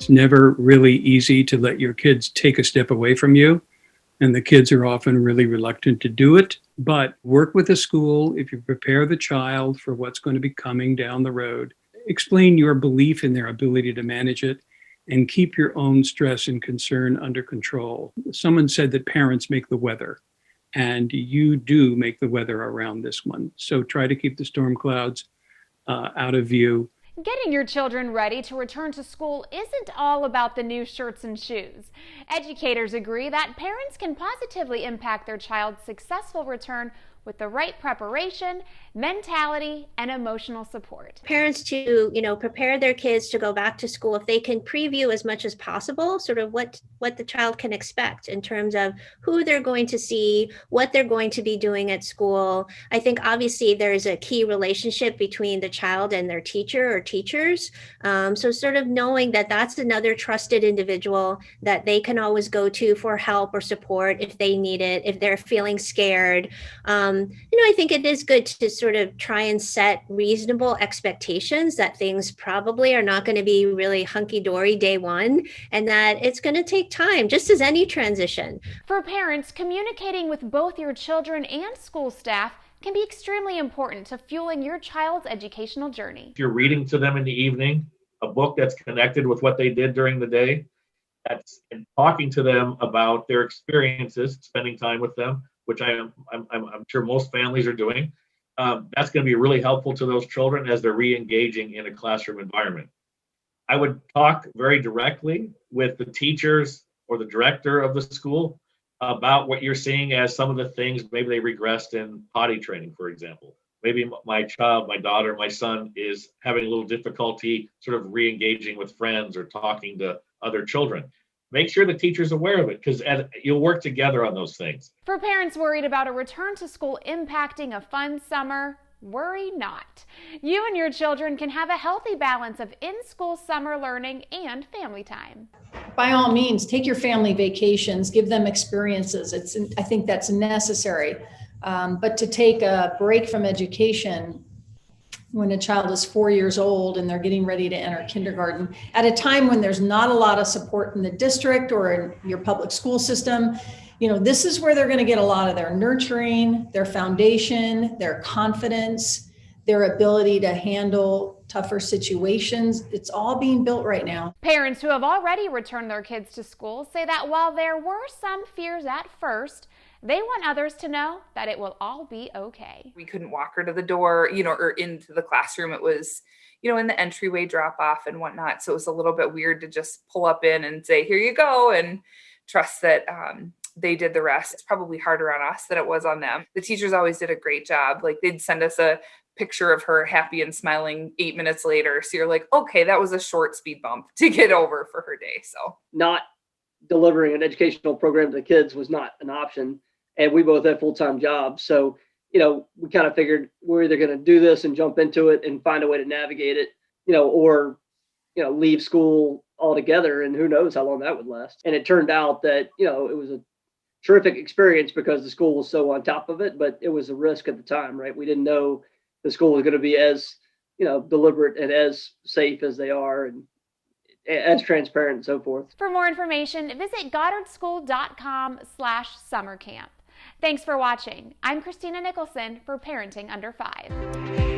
It's never really easy to let your kids take a step away from you, and the kids are often really reluctant to do it. But work with the school if you prepare the child for what's going to be coming down the road. Explain your belief in their ability to manage it and keep your own stress and concern under control. Someone said that parents make the weather, and you do make the weather around this one. So try to keep the storm clouds out of view. Getting your children ready to return to school isn't all about the new shirts and shoes. Educators agree that parents can positively impact their child's successful return with the right preparation, mentality, and emotional support. Parents to, prepare their kids to go back to school, if they can preview as much as possible, sort of what the child can expect in terms of who they're going to see, what they're going to be doing at school. I think obviously there's a key relationship between the child and their teacher or teachers. So sort of knowing that that's another trusted individual that they can always go to for help or support if they need it, if they're feeling scared. I think it is good to sort of try and set reasonable expectations that things probably are not going to be really hunky-dory day one, and that it's going to take time, just as any transition. For parents, communicating with both your children and school staff can be extremely important to fueling your child's educational journey. If you're reading to them in the evening, a book that's connected with what they did during the day, and talking to them about their experiences, spending time with them, which I'm sure most families are doing, that's going to be really helpful to those children as they're re-engaging in a classroom environment. I would talk very directly with the teachers or the director of the school about what you're seeing as some of the things. Maybe they regressed in potty training, for example. Maybe my child, my daughter, my son is having a little difficulty sort of re-engaging with friends or talking to other children. Make sure the teacher's aware of it, because you'll work together on those things. For parents worried about a return to school impacting a fun summer, worry not. You and your children can have a healthy balance of in-school summer learning and family time. By all means, take your family vacations, give them experiences. I think that's necessary. But to take a break from education when a child is 4 years old and they're getting ready to enter kindergarten, at a time when there's not a lot of support in the district or in your public school system, this is where they're going to get a lot of their nurturing, their foundation, their confidence, their ability to handle tougher situations. It's all being built right now. Parents who have already returned their kids to school say that while there were some fears at first, they want others to know that it will all be okay. We couldn't walk her to the door, or into the classroom. It was, in the entryway drop off and whatnot. So it was a little bit weird to just pull up in and say, here you go, and trust that they did the rest. It's probably harder on us than it was on them. The teachers always did a great job. Like, they'd send us a picture of her happy and smiling 8 minutes later. So you're like, okay, that was a short speed bump to get over for her day. So not delivering an educational program to the kids was not an option. And we both had full-time jobs. So, we kind of figured we're either going to do this and jump into it and find a way to navigate it, or, leave school altogether. And who knows how long that would last. And it turned out that, it was a terrific experience because the school was so on top of it, but it was a risk at the time, right? We didn't know the school was going to be as, deliberate and as safe as they are, and as transparent and so forth. For more information, visit goddardschool.com/summercamp. Thanks for watching. I'm Christina Nicholson for Parenting Under 5.